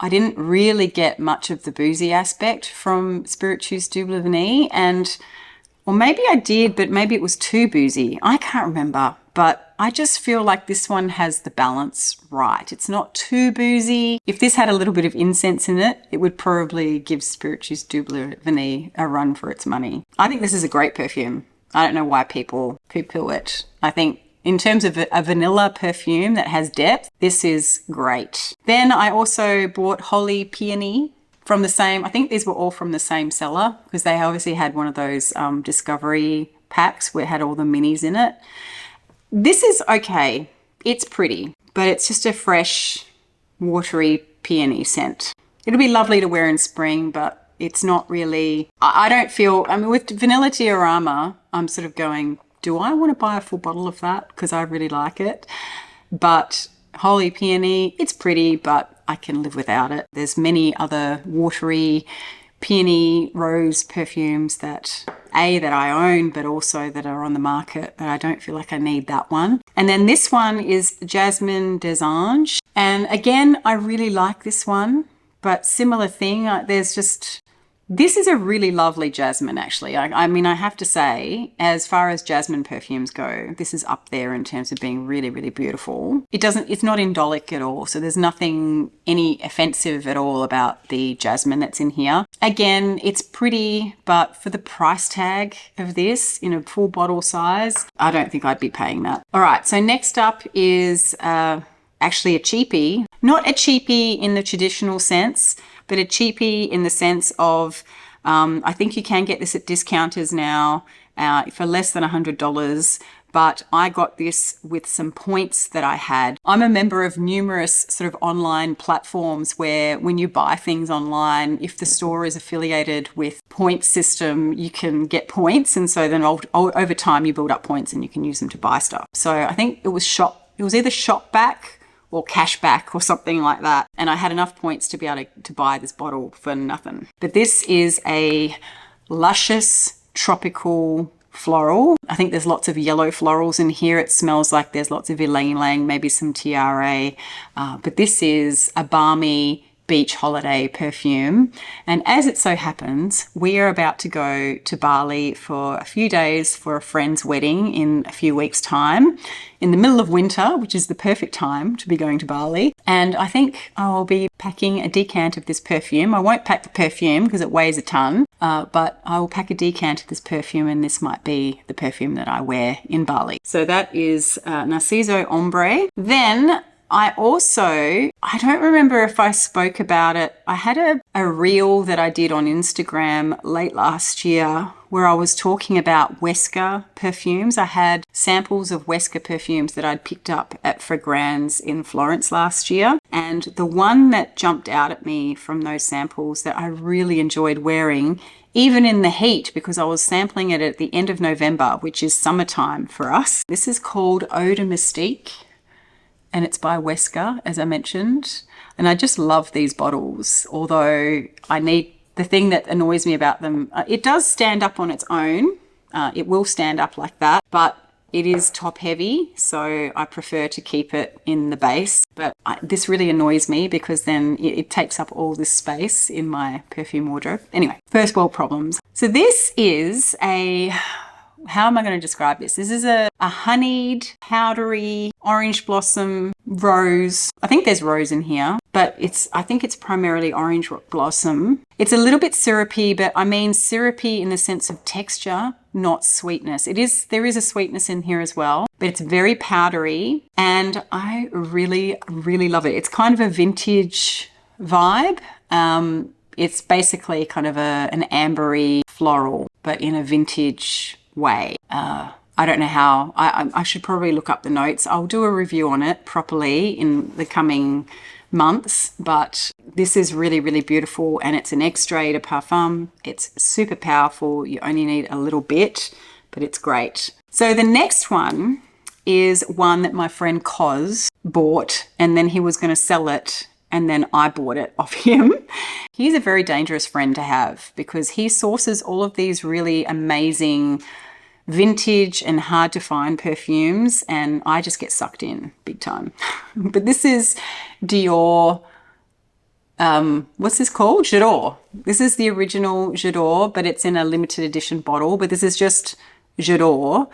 I didn't really get much of the boozy aspect from Spiritueuse Double Vanille, or maybe I did, but maybe it was too boozy. I can't remember, but I just feel like this one has the balance right. It's not too boozy. If this had a little bit of incense in it, it would probably give Spiritueuse Double Vanille a run for its money. I think this is a great perfume. I don't know why people poo-poo it. I think in terms of a vanilla perfume that has depth, this is great. Then I also bought Holy Peony from the same, I think these were all from the same seller because they obviously had one of those discovery packs where it had all the minis in it. This is okay. It's pretty, but it's just a fresh, watery peony scent. It'll be lovely to wear in spring, but it's not really, I don't feel, I mean, with Vanilla Diorama, I'm sort of going, do I want to buy a full bottle of that? Because I really like it. But Holy Peony, it's pretty, but I can live without it. There's many other watery peony rose perfumes that I own, but also that are on the market that I don't feel like I need that one. And then this one is Jasmine des Anges. And again, I really like this one, but similar thing. There's just This is a really lovely jasmine, actually. I mean, I have to say, as far as jasmine perfumes go, this is up there in terms of being really, really beautiful. It's not indolic at all. So there's nothing, any offensive at all about the jasmine that's in here. Again, it's pretty, but for the price tag of this in a full bottle size, I don't think I'd be paying that. All right. So next up is actually a cheapie. Not a cheapie in the traditional sense, but a cheapie in the sense of, I think you can get this at discounters now for less than $100, but I got this with some points that I had. I'm a member of numerous sort of online platforms where when you buy things online, if the store is affiliated with point system, you can get points. And so then over time you build up points and you can use them to buy stuff. So I think it was either shop back or cash back or something like that. And I had enough points to be able to buy this bottle for nothing. But this is a luscious tropical floral. I think there's lots of yellow florals in here. It smells like there's lots of ylang-ylang, maybe some tiare. But this is a balmy beach holiday perfume. And as it so happens, we are about to go to Bali for a few days for a friend's wedding in a few weeks' time, in the middle of winter, which is the perfect time to be going to Bali. And I think I'll be packing a decant of this perfume. I won't pack the perfume because it weighs a ton, but I will pack a decant of this perfume, and this might be the perfume that I wear in Bali. So that is Narciso Ombre. Then I don't remember if I spoke about it. I had a reel that I did on Instagram late last year where I was talking about Huesca perfumes. I had samples of Huesca perfumes that I'd picked up at Fragrance in Florence last year. And the one that jumped out at me from those samples that I really enjoyed wearing, even in the heat, because I was sampling it at the end of November, which is summertime for us. This is called Eau de Mystique, and it's by Huesca, as I mentioned. And I just love these bottles, although the thing that annoys me about them, it does stand up on its own. It will stand up like that, but it is top heavy, so I prefer to keep it in the base. But this really annoys me because then it takes up all this space in my perfume wardrobe. Anyway, first world problems. So this is how am I going to describe this? This is a honeyed, powdery, orange blossom, rose. I think there's rose in here, but I think it's primarily orange blossom. It's a little bit syrupy, but I mean syrupy in the sense of texture, not sweetness. There is a sweetness in here as well, but it's very powdery, and I really, really love it. It's kind of a vintage vibe. It's basically kind of an ambery floral, but in a vintage way. I don't know how. I should probably look up the notes. I'll do a review on it properly in the coming months, but this is really, really beautiful, and it's an extrait de parfum. It's super powerful. You only need a little bit, but it's great. So the next one is one that my friend Koz bought, and then he was going to sell it, and then I bought it off him. He's a very dangerous friend to have because he sources all of these really amazing vintage and hard to find perfumes, and I just get sucked in big time. But this is Dior, what's this called? J'adore. This is the original J'adore, but it's in a limited edition bottle. But this is just J'adore,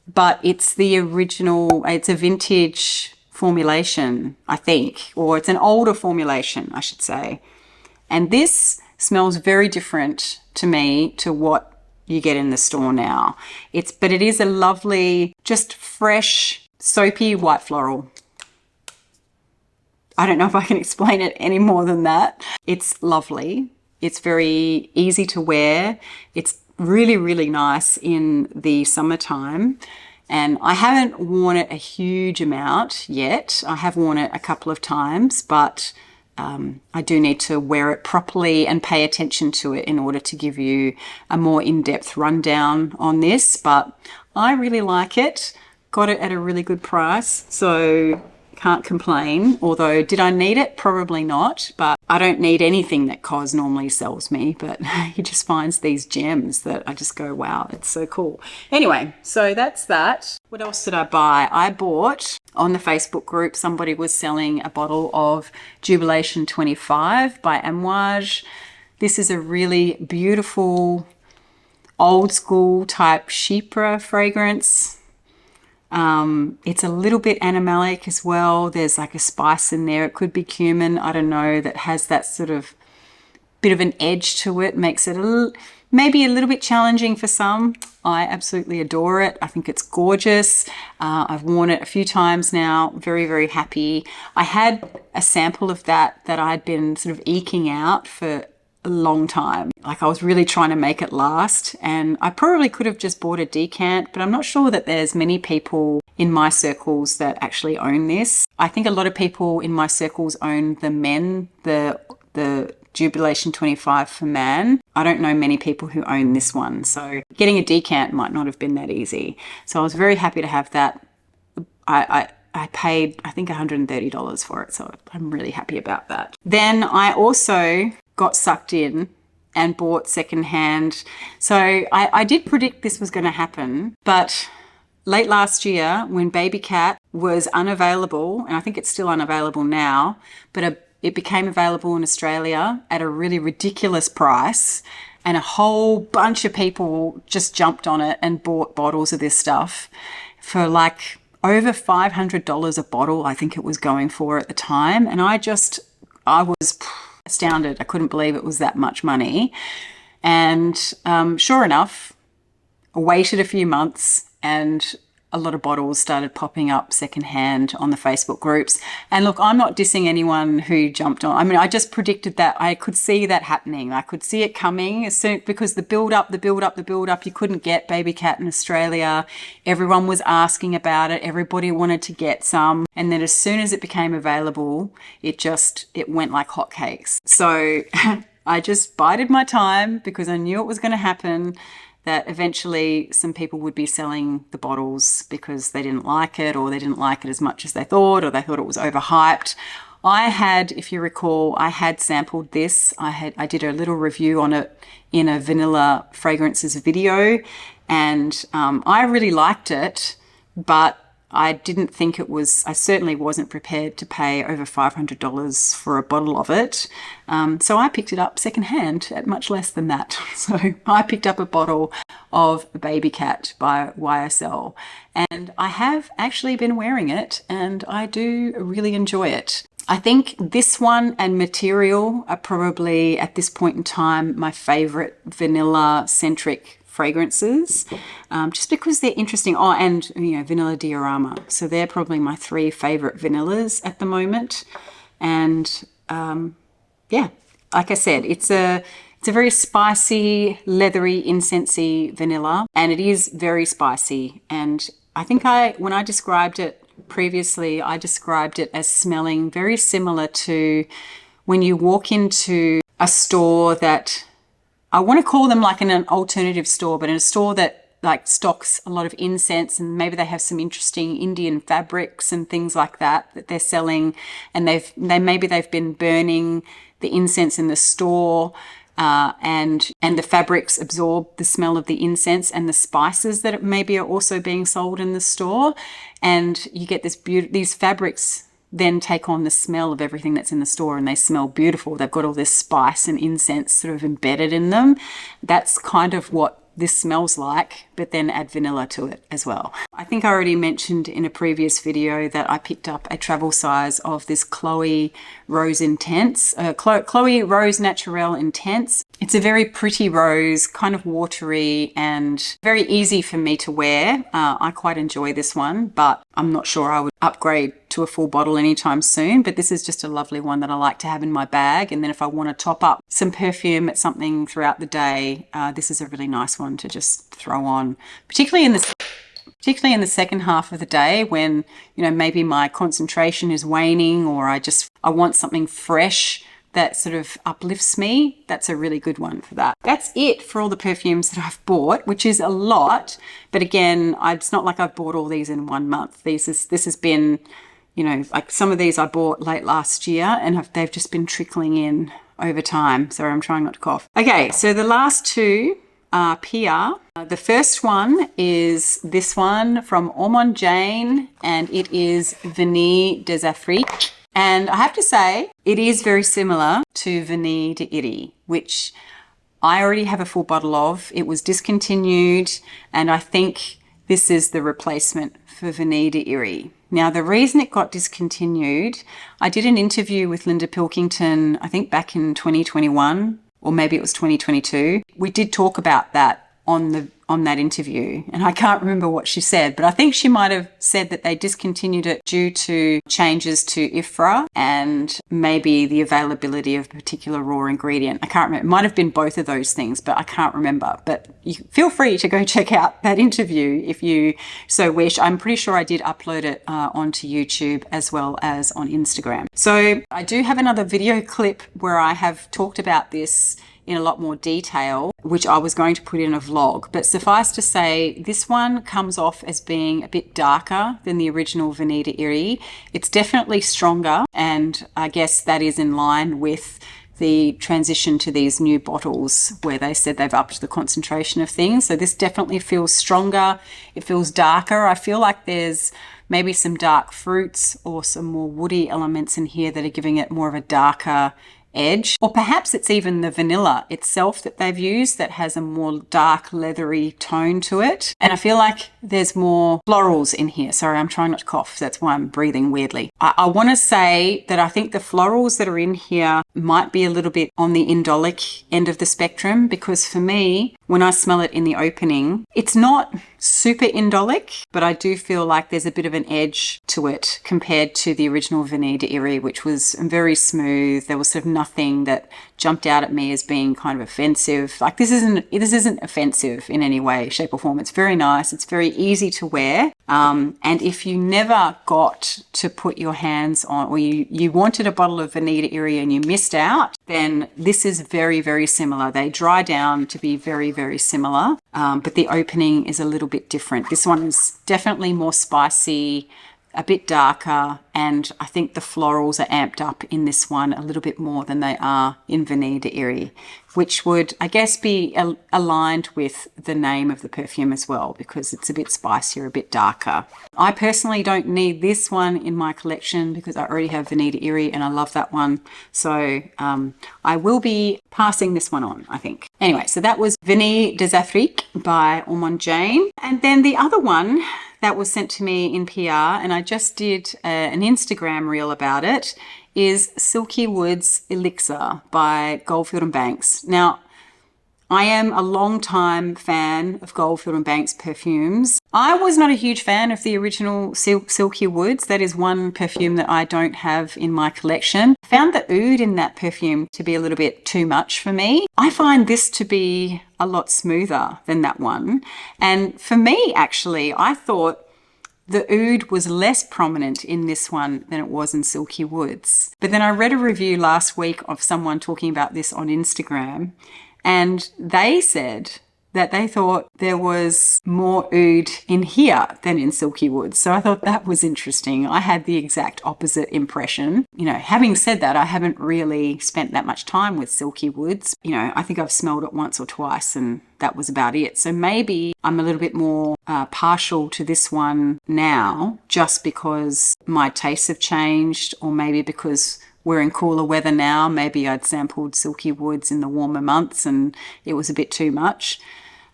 but it's the original, it's a vintage formulation, I think, or it's an older formulation, I should say. And this smells very different to me to what you get in the store now. But it is a lovely, just fresh, soapy white floral. I don't know if I can explain it any more than that. It's lovely. It's very easy to wear. It's really, really nice in the summertime. And I haven't worn it a huge amount yet. I have worn it a couple of times, but I do need to wear it properly and pay attention to it in order to give you a more in-depth rundown on this. But I really like it. Got it at a really good price, so can't complain. Although, did I need it? Probably not, but I don't need anything that Koz normally sells me, but he just finds these gems that I just go, wow, it's so cool. Anyway, so that's that. What else did I buy? I bought, on the Facebook group, somebody was selling a bottle of Jubilation 25 by Amouage. This is a really beautiful, old school type Chypre fragrance. It's a little bit animalic as well. There's like a spice in there. It could be cumin, I don't know, that has that sort of bit of an edge to it, makes it maybe a little bit challenging for some. I absolutely adore it. I think it's gorgeous. I've worn it a few times now. Very, very happy. I had a sample of that I'd been sort of eking out for a long time. Like I was really trying to make it last, and I probably could have just bought a decant, but I'm not sure that there's many people in my circles that actually own this. I think a lot of people in my circles own the men, the Jubilation 25 for man. I don't know many people who own this one, so getting a decant might not have been that easy. So I was very happy to have that. I paid, I think, $130 for it, so I'm really happy about that. Then I also got sucked in and bought secondhand. So I did predict this was going to happen, but late last year when Baby Cat was unavailable, and I think it's still unavailable now, but it became available in Australia at a really ridiculous price, and a whole bunch of people just jumped on it and bought bottles of this stuff for like over $500 a bottle, I think it was going for at the time. And I was astounded. I couldn't believe it was that much money. And sure enough, I waited a few months and a lot of bottles started popping up secondhand on the Facebook groups. And look, I'm not dissing anyone who jumped on. I mean, I just predicted that. I could see that happening. I could see it coming as soon, because the build up, you couldn't get Baby Cat in Australia. Everyone was asking about it. Everybody wanted to get some. And then as soon as it became available, it went like hotcakes. So I just bided my time because I knew it was going to happen, that eventually some people would be selling the bottles because they didn't like it, or they didn't like it as much as they thought, or they thought it was overhyped. I had, if you recall, I had sampled this. I did a little review on it in a vanilla fragrances video, and I really liked it, but I didn't think I certainly wasn't prepared to pay over $500 for a bottle of it. So I picked it up secondhand at much less than that. So I picked up a bottle of Baby Cat by YSL, and I have actually been wearing it, and I do really enjoy it. I think this one and Material are probably, at this point in time, my favorite vanilla-centric fragrances, just because they're interesting. Oh, and Vanilla Diorama. So they're probably my three favorite vanillas at the moment. And yeah, like I said, it's a very spicy, leathery, incensey vanilla, and it is very spicy. And I think when I described it previously, I described it as smelling very similar to when you walk into a store that, I want to call them like in an alternative store, but in a store that like stocks a lot of incense, and maybe they have some interesting Indian fabrics and things like that they're selling, and maybe they've been burning the incense in the store, and the fabrics absorb the smell of the incense and the spices that maybe are also being sold in the store, and you get these fabrics then take on the smell of everything that's in the store, and they smell beautiful. They've got all this spice and incense sort of embedded in them. That's kind of what this smells like, but then add vanilla to it as well. I think I already mentioned in a previous video that I picked up a travel size of this Chloe Rose Intense, Chloe Rose Naturelle Intense. It's a very pretty rose, kind of watery and very easy for me to wear. I quite enjoy this one, but I'm not sure I would upgrade to a full bottle anytime soon, but this is just a lovely one that I like to have in my bag. And then if I want to top up some perfume at something throughout the day, this is a really nice one to just throw on, particularly in the second half of the day when, maybe my concentration is waning, or I want something fresh that sort of uplifts me. That's a really good one for that. That's it for all the perfumes that I've bought, which is a lot. But again, it's not like I've bought all these in 1 month. This has been, like some of these I bought late last year, and they've just been trickling in over time. Sorry, I'm trying not to cough. Okay, so the last two are PR. The first one is this one from Ormond Jane, and it is Vanille des Afriques. And I have to say, it is very similar to Vanille d'Iri, which I already have a full bottle of. It was discontinued, and I think this is the replacement for Vanille d'Iri. Now, the reason it got discontinued, I did an interview with Linda Pilkington, I think back in 2021, or maybe it was 2022. We did talk about that on that interview, and I can't remember what she said, but I think she might have said that they discontinued it due to changes to IFRA and maybe the availability of a particular raw ingredient. I can't remember. It might have been both of those things, but I can't remember. But you feel free to go check out that interview if you so wish. I'm pretty sure I did upload it onto YouTube as well as on Instagram. So I do have another video clip where I have talked about this in a lot more detail, which I was going to put in a vlog. But suffice to say, this one comes off as being a bit darker than the original Vanille d'Iri. It's definitely stronger, and I guess that is in line with the transition to these new bottles where they said they've upped the concentration of things. So this definitely feels stronger. It feels darker. I feel like there's maybe some dark fruits or some more woody elements in here that are giving it more of a darker edge, or perhaps it's even the vanilla itself that they've used that has a more dark leathery tone to it. And I feel like there's more florals in here. Sorry, I'm trying not to cough. That's why I'm breathing weirdly. I want to say that I think the florals that are in here might be a little bit on the indolic end of the spectrum, because for me, when I smell it in the opening, it's not super indolic, but I do feel like there's a bit of an edge to it compared to the original Vanille d'Iri, which was very smooth. There was sort of nothing that jumped out at me as being kind of offensive. Like this isn't offensive in any way, shape or form. It's very nice. It's very easy to wear. And if you never got to put your hands on, or you wanted a bottle of Vanille d'Iri and you missed out, then this is very, very similar. They dry down to be very, very similar. But the opening is a little bit different. This one is definitely more spicy, a bit darker, and I think the florals are amped up in this one a little bit more than they are in Vanille d'Iri, which would, I guess, be aligned with the name of the perfume as well, because it's a bit spicier, a bit darker. I personally don't need this one in my collection because I already have Vanille d'Iri and I love that one. So I will be passing this one on, I think. Anyway, so that was Vanille des Afriques by Ormond Jane. And then the other one that was sent to me in PR, and I just did an Instagram reel about it, is Silky Woods Elixir by Goldfield & Banks. Now, I am a long-time fan of Goldfield & Banks perfumes. I was not a huge fan of the original Silky Woods. That is one perfume that I don't have in my collection. I found the oud in that perfume to be a little bit too much for me. I find this to be a lot smoother than that one. And for me, actually, I thought the oud was less prominent in this one than it was in Silky Woods. But then I read a review last week of someone talking about this on Instagram, and they said that they thought there was more oud in here than in Silky Woods. So I thought that was interesting. I had the exact opposite impression. You know, having said that, I haven't really spent that much time with Silky Woods. You know, I think I've smelled it once or twice and that was about it. So maybe I'm a little bit more partial to this one now, just because my tastes have changed, or maybe because we're in cooler weather now. Maybe I'd sampled Silky Woods in the warmer months and it was a bit too much.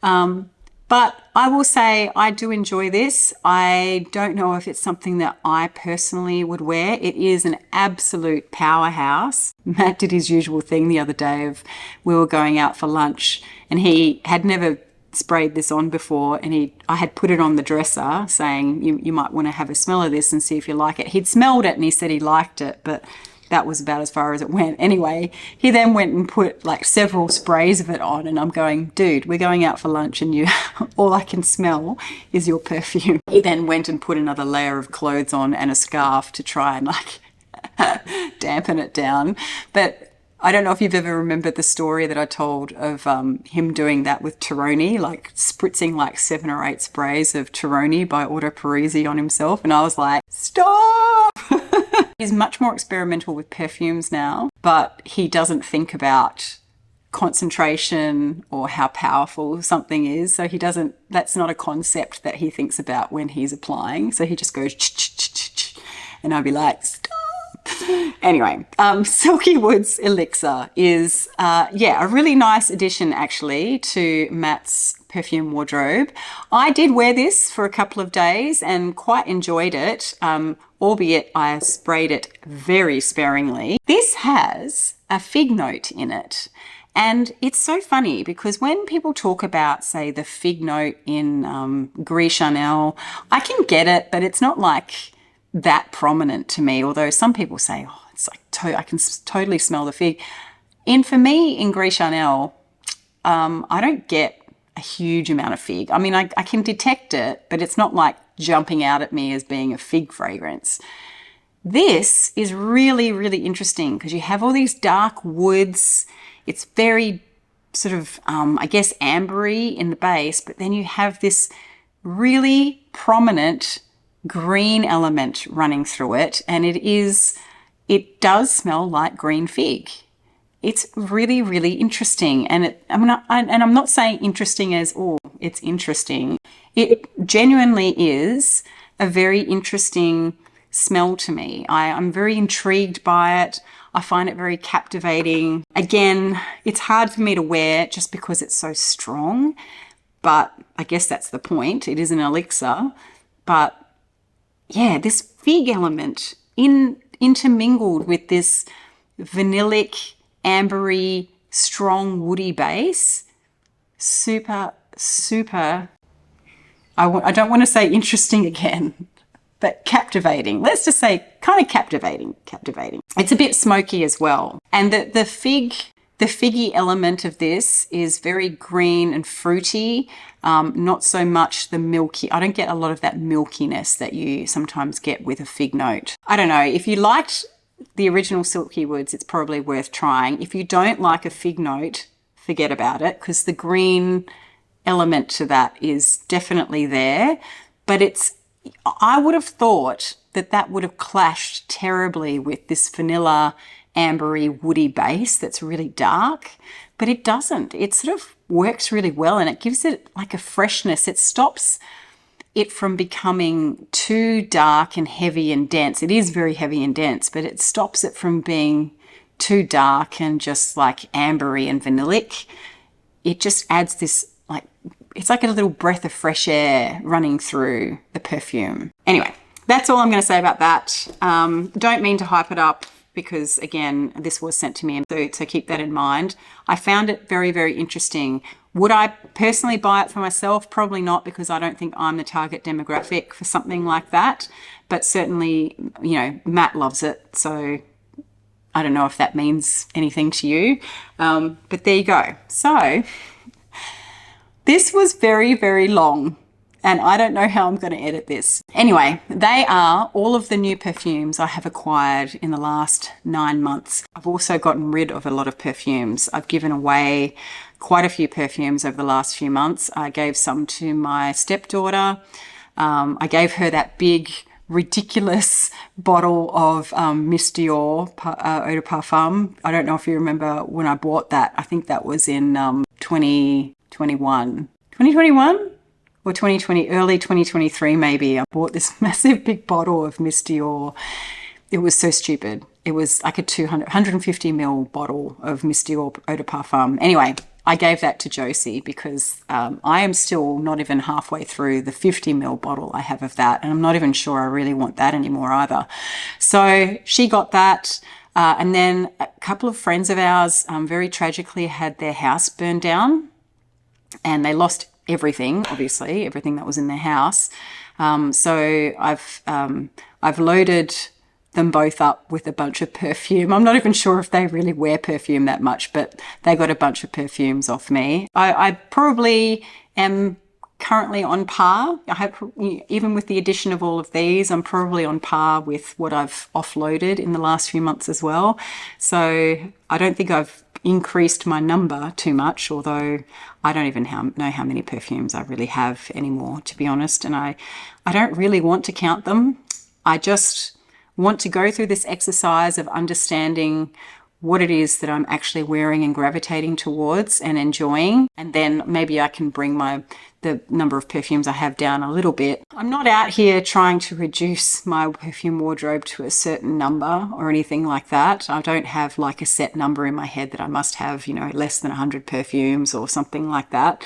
But I will say I do enjoy this. I don't know if it's something that I personally would wear. It is an absolute powerhouse. Matt did his usual thing the other day of we were going out for lunch and he had never sprayed this on before, and I had put it on the dresser saying you might want to have a smell of this and see if you like it. He'd smelled it and he said he liked it, but that was about as far as it went. Anyway, he then went and put like several sprays of it on, and I'm going, dude, we're going out for lunch and all I can smell is your perfume. He then went and put another layer of clothes on and a scarf to try and like dampen it down. But I don't know if you've ever remembered the story that I told of him doing that with Tironi, like spritzing like 7 or 8 sprays of Tironi by Auto Parisi on himself. And I was like, stop! He's much more experimental with perfumes now, but he doesn't think about concentration or how powerful something is. So that's not a concept that he thinks about when he's applying. So he just goes, and I'll be like, stop. Anyway, Silky Woods Elixir is, yeah, a really nice addition actually to Matt's perfume wardrobe. I did wear this for a couple of days and quite enjoyed it, albeit I sprayed it very sparingly. This has a fig note in it. And it's so funny because when people talk about, say, the fig note in Gris Chanel, I can get it, but it's not like that prominent to me. Although some people say, oh, it's like I can totally smell the fig. For me, in Gris Chanel, I don't get a huge amount of fig. I mean, I can detect it, but it's not like jumping out at me as being a fig fragrance. This is really, really interesting because you have all these dark woods. It's very sort of, I guess, ambery in the base, but then you have this really prominent green element running through it. And it does smell like green fig. It's really, really interesting. And I'm not saying interesting as, oh, it's interesting. It genuinely is a very interesting smell to me. I'm very intrigued by it. I find it very captivating. Again, it's hard for me to wear just because it's so strong, but I guess that's the point. It is an elixir. But yeah, this fig element intermingled with this vanillic, ambery, strong, woody base, super, super, I don't want to say interesting again, but captivating. Let's just say kind of captivating. It's a bit smoky as well. And the figgy element of this is very green and fruity, not so much the milky. I don't get a lot of that milkiness that you sometimes get with a fig note. I don't know. If you liked the original Silky Woods, it's probably worth trying. If you don't like a fig note, forget about it because the green element to that is definitely there. But I would have thought that would have clashed terribly with this vanilla, ambery, woody base that's really dark, but it doesn't. It sort of works really well and it gives it like a freshness. It stops it from becoming too dark and heavy and dense. It is very heavy and dense, but it stops it from being too dark and just like ambery and vanillic. It just adds this it's like a little breath of fresh air running through the perfume. Anyway, that's all I'm going to say about that. Don't mean to hype it up because, again, this was sent to me, so keep that in mind. I found it very, very interesting. Would I personally buy it for myself? Probably not because I don't think I'm the target demographic for something like that. But certainly, Matt loves it, so I don't know if that means anything to you. But there you go. So this was very, very long and I don't know how I'm going to edit this. Anyway, they are all of the new perfumes I have acquired in the last 9 months. I've also gotten rid of a lot of perfumes. I've given away quite a few perfumes over the last few months. I gave some to my stepdaughter. I gave her that big, ridiculous bottle of Miss Dior Eau de Parfum. I don't know if you remember when I bought that. I think that was in 2021 or 2020, early 2023 maybe. I bought this massive big bottle of Miss Dior. It was so stupid. It was like a 150 ml bottle of Miss Dior Eau de Parfum. Anyway, I gave that to Josie because I am still not even halfway through the 50 ml bottle I have of that, and I'm not even sure I really want that anymore either. So she got that. And then a couple of friends of ours very tragically had their house burned down. And they lost everything, obviously, everything that was in their house. So I've loaded them both up with a bunch of perfume. I'm not even sure if they really wear perfume that much, but they got a bunch of perfumes off me. I probably am currently on par. Even with the addition of all of these, I'm probably on par with what I've offloaded in the last few months as well. So I don't think I've increased my number too much, although I don't even know how many perfumes I really have anymore, to be honest. And I don't really want to count them. I just want to go through this exercise of understanding what it is that I'm actually wearing and gravitating towards and enjoying. And then maybe I can bring the number of perfumes I have down a little bit. I'm not out here trying to reduce my perfume wardrobe to a certain number or anything like that. I don't have like a set number in my head that I must have, you know, less than 100 perfumes or something like that.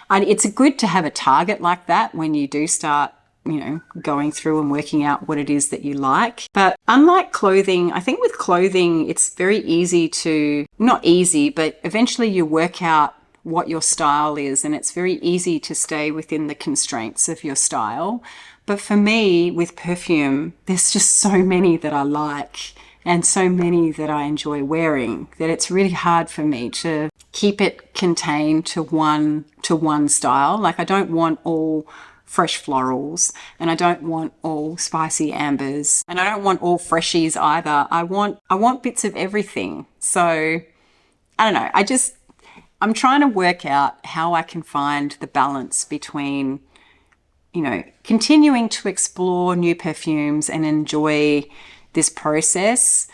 And it's good to have a target like that when you do start, you know, going through and working out what it is that you like. But unlike clothing, I think with clothing, it's very easy to, not easy, but eventually you work out what your style is, and it's very easy to stay within the constraints of your style. But for me, with perfume, there's just so many that I like and so many that I enjoy wearing that it's really hard for me to keep it contained to one style. Like, I don't want all fresh florals, and I don't want all spicy ambers, and I don't want all freshies either. I want bits of everything. So I don't know, I'm trying to work out how I can find the balance between, you know, continuing to explore new perfumes and enjoy this process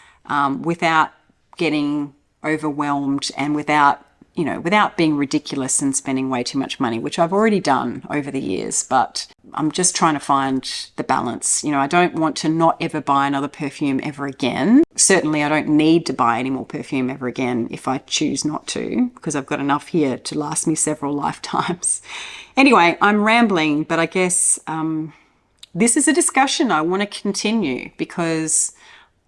without getting overwhelmed and without being ridiculous and spending way too much money, which I've already done over the years. But I'm just trying to find the balance. You know, I don't want to not ever buy another perfume ever again. Certainly, I don't need to buy any more perfume ever again if I choose not to, because I've got enough here to last me several lifetimes. Anyway, I'm rambling, but I guess this is a discussion I want to continue because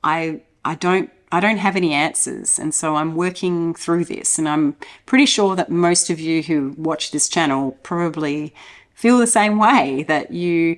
I don't have any answers, and so I'm working through this, and I'm pretty sure that most of you who watch this channel probably feel the same way, that you're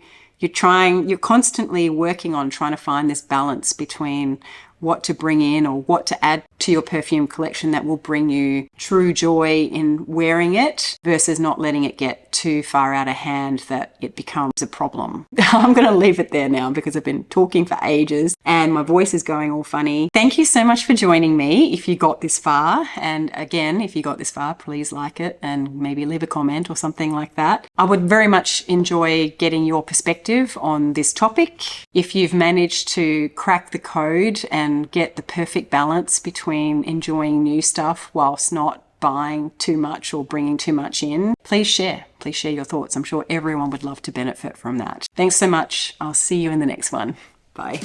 constantly working on trying to find this balance between what to bring in or what to add to your perfume collection that will bring you true joy in wearing it versus not letting it get too far out of hand that it becomes a problem. I'm going to leave it there now because I've been talking for ages and my voice is going all funny. Thank you so much for joining me if you got this far. And again, if you got this far, please like it and maybe leave a comment or something like that. I would very much enjoy getting your perspective on this topic. If you've managed to crack the code and get the perfect balance between enjoying new stuff whilst not buying too much or bringing too much in, please share your thoughts. I'm sure everyone would love to benefit from that. Thanks so much. I'll see you in the next one. Bye.